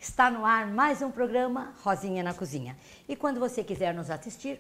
Está no ar mais um programa Rosinha na Cozinha. E quando você quiser nos assistir,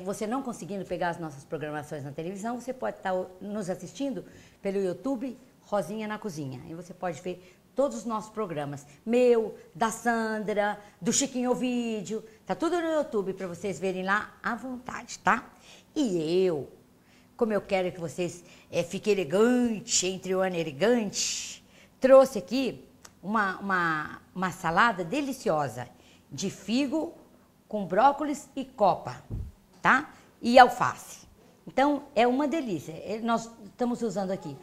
você não conseguindo pegar as nossas programações na televisão, você pode estar nos assistindo pelo YouTube Rosinha na Cozinha. E você pode ver todos os nossos programas. Meu, da Sandra, do Chiquinho Vídeo. Tá tudo no YouTube para vocês verem lá à vontade, tá? E eu, como eu quero que vocês fiquem elegantes, entre o ano elegante, trouxe aqui uma salada deliciosa de figo com brócolis e copa, tá? E alface. Então, é uma delícia. Nós estamos usando aqui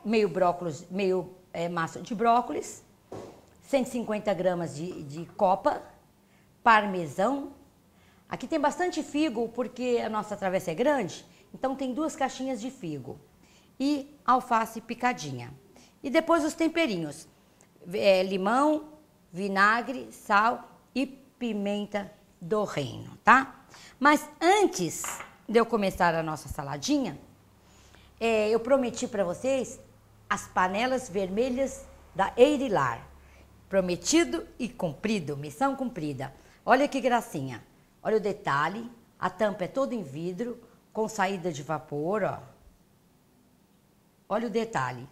meio brócolis, massa de brócolis, 150 gramas de copa, parmesão. Aqui tem bastante figo porque a nossa travessa é grande, então tem 2 caixinhas de figo e alface picadinha. E depois os temperinhos, limão, vinagre, sal e pimenta do reino, tá? Mas antes de eu começar a nossa saladinha, eu prometi para vocês as panelas vermelhas da Eirilar. Prometido e cumprido, missão cumprida. Olha que gracinha. Olha o detalhe, a tampa é toda em vidro, com saída de vapor, ó. Olha o detalhe.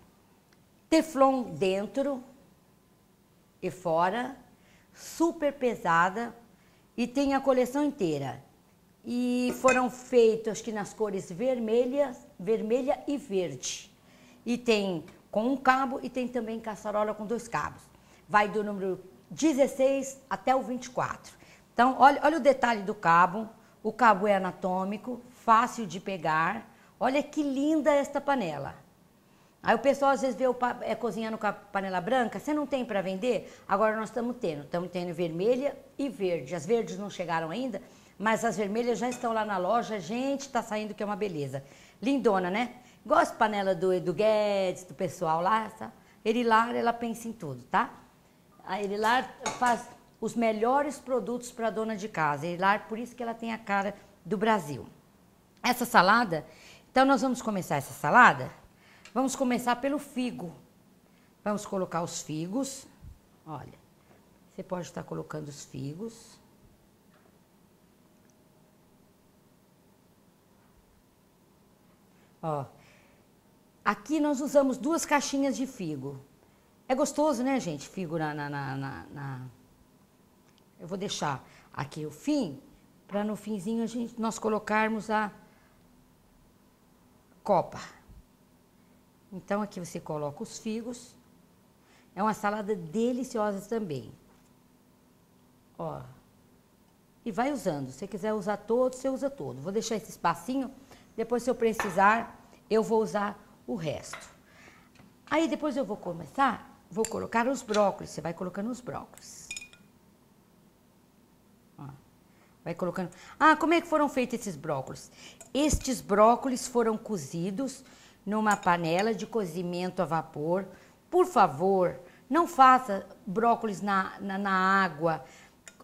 Teflon dentro e fora, super pesada e tem a coleção inteira. E foram feitos, acho que nas cores vermelha e verde. E tem com um cabo e tem também caçarola com 2 cabos. Vai do número 16 até o 24. Então, olha o detalhe do cabo. O cabo é anatômico, fácil de pegar. Olha que linda esta panela. Aí o pessoal às vezes vê cozinhando com a panela branca. Você não tem para vender? Agora nós estamos tendo vermelha e verde. As verdes não chegaram ainda, mas as vermelhas já estão lá na loja. Gente, tá saindo que é uma beleza. Lindona, né? Igual as panelas do Edu Guedes, do pessoal lá. Essa Eirilar, ela pensa em tudo, tá? A Eirilar faz os melhores produtos para dona de casa. A Eirilar, por isso que ela tem a cara do Brasil. Essa salada, então nós vamos começar essa salada. Vamos começar pelo figo. Vamos colocar os figos. Olha, você pode estar colocando os figos. Ó, aqui nós usamos 2 caixinhas de figo. É gostoso, né, gente? Figo Eu vou deixar aqui o fim, para no finzinho nós colocarmos a copa. Então, aqui você coloca os figos. É uma salada deliciosa também. Ó. E vai usando. Se você quiser usar todo, você usa todo. Vou deixar esse espacinho. Depois, se eu precisar, eu vou usar o resto. Aí, depois eu vou colocar os brócolis. Você vai colocando os brócolis. Ó. Vai colocando. Ah, como é que foram feitos esses brócolis? Estes brócolis foram cozidos numa panela de cozimento a vapor. Por favor, não faça brócolis na água,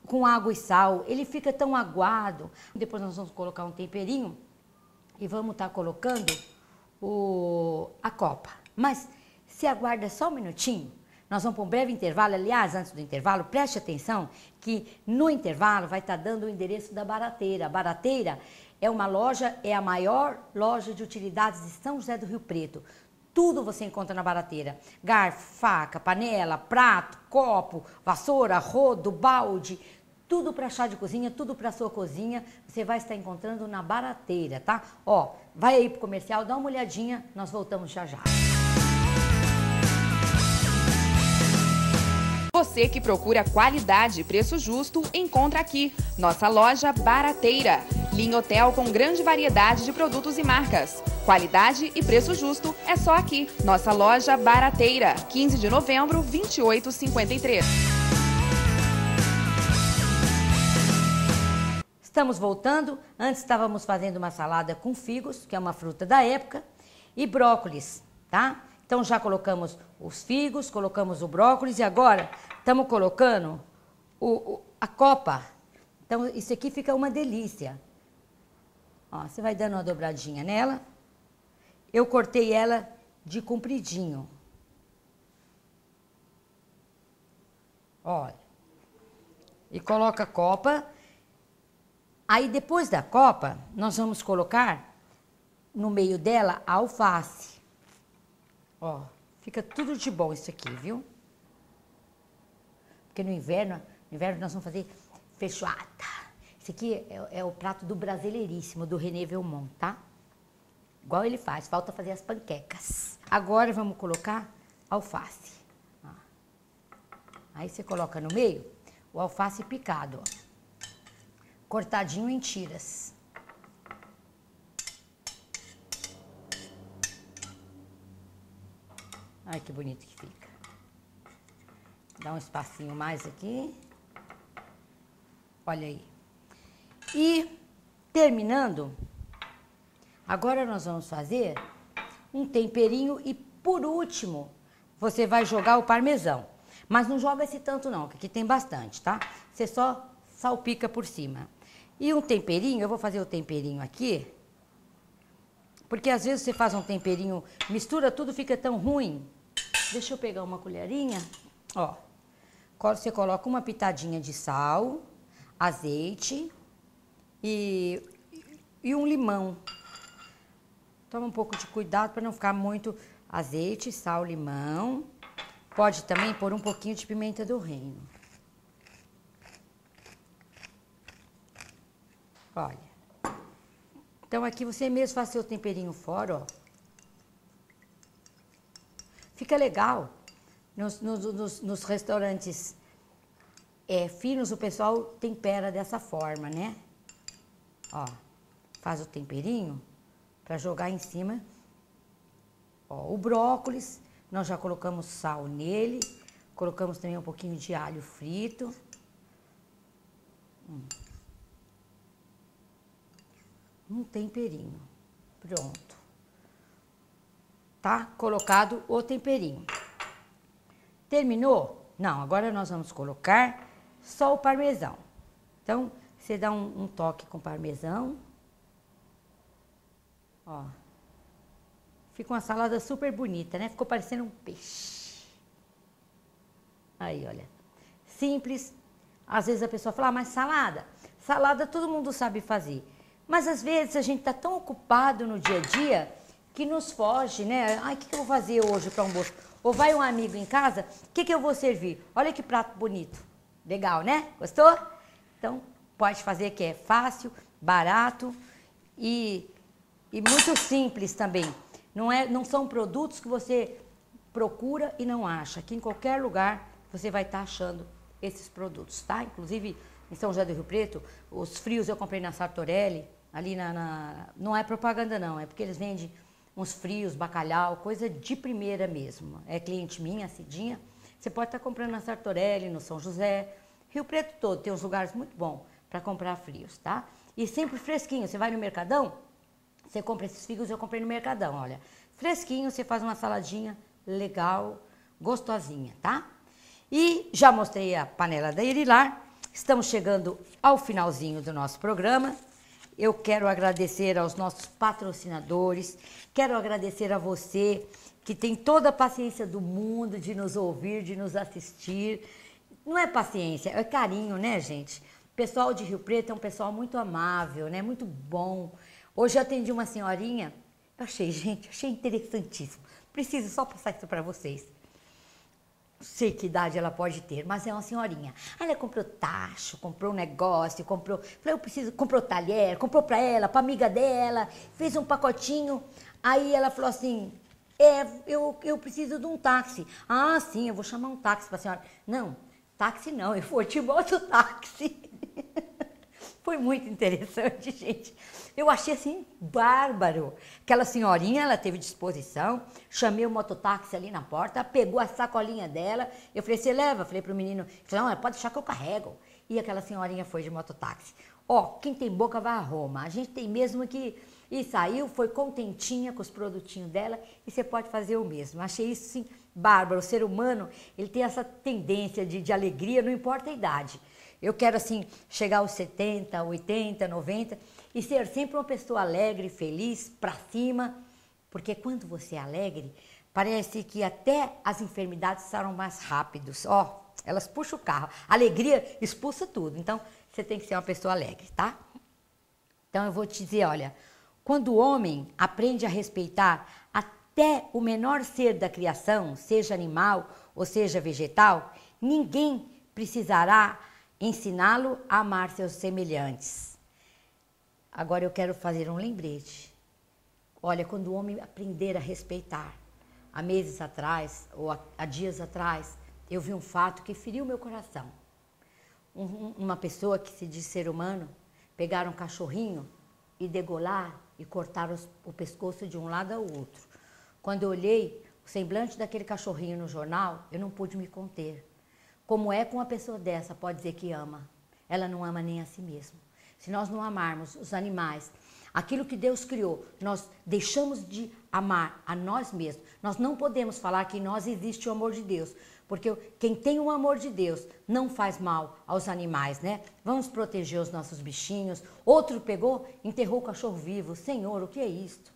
com água e sal. Ele fica tão aguado. Depois nós vamos colocar um temperinho e vamos estar colocando a copa. Mas se aguarda só um minutinho, nós vamos para um breve intervalo. Aliás, antes do intervalo, preste atenção que no intervalo vai estar dando o endereço da Barateira. A Barateira é uma loja, é a maior loja de utilidades de São José do Rio Preto. Tudo você encontra na Barateira. Garfo, faca, panela, prato, copo, vassoura, rodo, balde. Tudo para chá de cozinha, tudo para sua cozinha. Você vai estar encontrando na Barateira, tá? Ó, vai aí pro comercial, dá uma olhadinha. Nós voltamos já já. Você que procura qualidade e preço justo, encontra aqui. Nossa loja Barateira. Linha Hotel com grande variedade de produtos e marcas. Qualidade e preço justo é só aqui. Nossa loja Barateira. 15 de novembro, 2853. Estamos voltando. Antes estávamos fazendo uma salada com figos, que é uma fruta da época, e brócolis, tá? Então já colocamos os figos, colocamos o brócolis e agora estamos colocando a copa. Então isso aqui fica uma delícia. Ó, você vai dando uma dobradinha nela. Eu cortei ela de compridinho. Olha, E coloca a copa. Aí depois da copa, nós vamos colocar no meio dela a alface. Ó, fica tudo de bom isso aqui, viu? Porque no inverno nós vamos fazer feijoada. Esse aqui é o prato do Brasileiríssimo, do René Velmont, tá? Igual ele faz, falta fazer as panquecas. Agora vamos colocar alface. Ó. Aí você coloca no meio o alface picado, ó. Cortadinho em tiras. Ai, que bonito que fica. Dá um espacinho mais aqui. Olha aí. E terminando, agora nós vamos fazer um temperinho e por último, você vai jogar o parmesão. Mas não joga esse tanto não, que aqui tem bastante, tá? Você só salpica por cima. E um temperinho, eu vou fazer o temperinho aqui, porque às vezes você faz um temperinho, mistura tudo, fica tão ruim. Deixa eu pegar uma colherinha, ó. Você coloca uma pitadinha de sal, azeite e um limão. Toma um pouco de cuidado para não ficar muito azeite, sal, limão. Pode também pôr um pouquinho de pimenta do reino. Olha. Então aqui você mesmo faz seu temperinho fora, ó. Fica legal. Nos restaurantes finos, o pessoal tempera dessa forma, né? Ó, faz o temperinho para jogar em cima. Ó, o brócolis, nós já colocamos sal nele, colocamos também um pouquinho de alho frito. Um temperinho, pronto. Tá colocado o temperinho. Terminou? Não, agora nós vamos colocar só o parmesão. Então, você dá um toque com parmesão. Ó. Fica uma salada super bonita, né? Ficou parecendo um peixe. Aí, olha. Simples. Às vezes a pessoa fala, mas salada? Salada todo mundo sabe fazer. Mas às vezes a gente tá tão ocupado no dia a dia que nos foge, né? Ai, o que eu vou fazer hoje para almoço? Ou vai um amigo em casa, o que eu vou servir? Olha que prato bonito. Legal, né? Gostou? Então, pode fazer que é fácil, barato e muito simples também. Não são produtos que você procura e não acha. Aqui em qualquer lugar você vai estar achando esses produtos, tá? Inclusive, em São José do Rio Preto, os frios eu comprei na Sartorelli, ali não é propaganda não, é porque eles vendem uns frios, bacalhau, coisa de primeira mesmo. É cliente minha, Cidinha. Você pode estar comprando na Sartorelli, no São José, Rio Preto todo, tem uns lugares muito bons para comprar frios, tá? E sempre fresquinho, você vai no Mercadão, você compra esses frios, eu comprei no Mercadão, olha. Fresquinho, você faz uma saladinha legal, gostosinha, tá? E já mostrei a panela da Irilar, estamos chegando ao finalzinho do nosso programa. Eu quero agradecer aos nossos patrocinadores, quero agradecer a você que tem toda a paciência do mundo de nos ouvir, de nos assistir. Não é paciência, é carinho, né, gente? O pessoal de Rio Preto é um pessoal muito amável, né? Muito bom. Hoje eu atendi uma senhorinha, eu achei interessantíssimo. Preciso só passar isso para vocês. Não sei que idade ela pode ter, mas é uma senhorinha. Ela comprou tacho, comprou um negócio, comprou talher, comprou para ela, para amiga dela, fez um pacotinho. Aí ela falou assim, eu preciso de um táxi. Ah, sim, eu vou chamar um táxi para a senhora. Não, táxi não, eu vou te boto o táxi. Foi muito interessante, gente. Eu achei assim, bárbaro. Aquela senhorinha, ela teve disposição, chamei o mototáxi ali na porta, pegou a sacolinha dela, eu falei, você leva? Falei pro menino, falei, não, pode deixar que eu carrego. E aquela senhorinha foi de mototáxi. Ó, quem tem boca vai a Roma. A gente tem mesmo que... E saiu, foi contentinha com os produtinhos dela e você pode fazer o mesmo. Achei isso, sim, bárbaro. O ser humano, ele tem essa tendência de alegria, não importa a idade. Eu quero, assim, chegar aos 70, 80, 90 e ser sempre uma pessoa alegre, feliz, pra cima. Porque quando você é alegre, parece que até as enfermidades saram mais rápidos. Ó, elas puxam o carro. A alegria expulsa tudo. Então, você tem que ser uma pessoa alegre, tá? Então, eu vou te dizer, olha, quando o homem aprende a respeitar até o menor ser da criação, seja animal ou seja vegetal, ninguém precisará ensiná-lo a amar seus semelhantes. Agora eu quero fazer um lembrete. Olha, quando o homem aprender a respeitar, há meses atrás, ou há dias atrás, eu vi um fato que feriu meu coração. Uma pessoa que se diz ser humano, pegaram um cachorrinho e degolar e cortar o pescoço de um lado ao outro. Quando eu olhei o semblante daquele cachorrinho no jornal, eu não pude me conter. Como é que uma pessoa dessa pode dizer que ama? Ela não ama nem a si mesma. Se nós não amarmos os animais, aquilo que Deus criou, nós deixamos de amar a nós mesmos. Nós não podemos falar que em nós existe o amor de Deus, porque quem tem o amor de Deus não faz mal aos animais, né? Vamos proteger os nossos bichinhos. Outro pegou, enterrou o cachorro vivo. Senhor, o que é isto?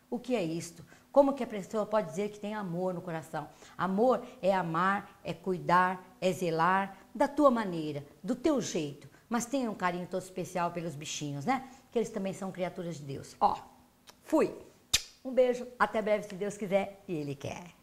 O que é isto? Como que a pessoa pode dizer que tem amor no coração? Amor é amar, é cuidar, é zelar da tua maneira, do teu jeito. Mas tenha um carinho todo especial pelos bichinhos, né? Que eles também são criaturas de Deus. Ó, fui. Um beijo, até breve se Deus quiser e Ele quer.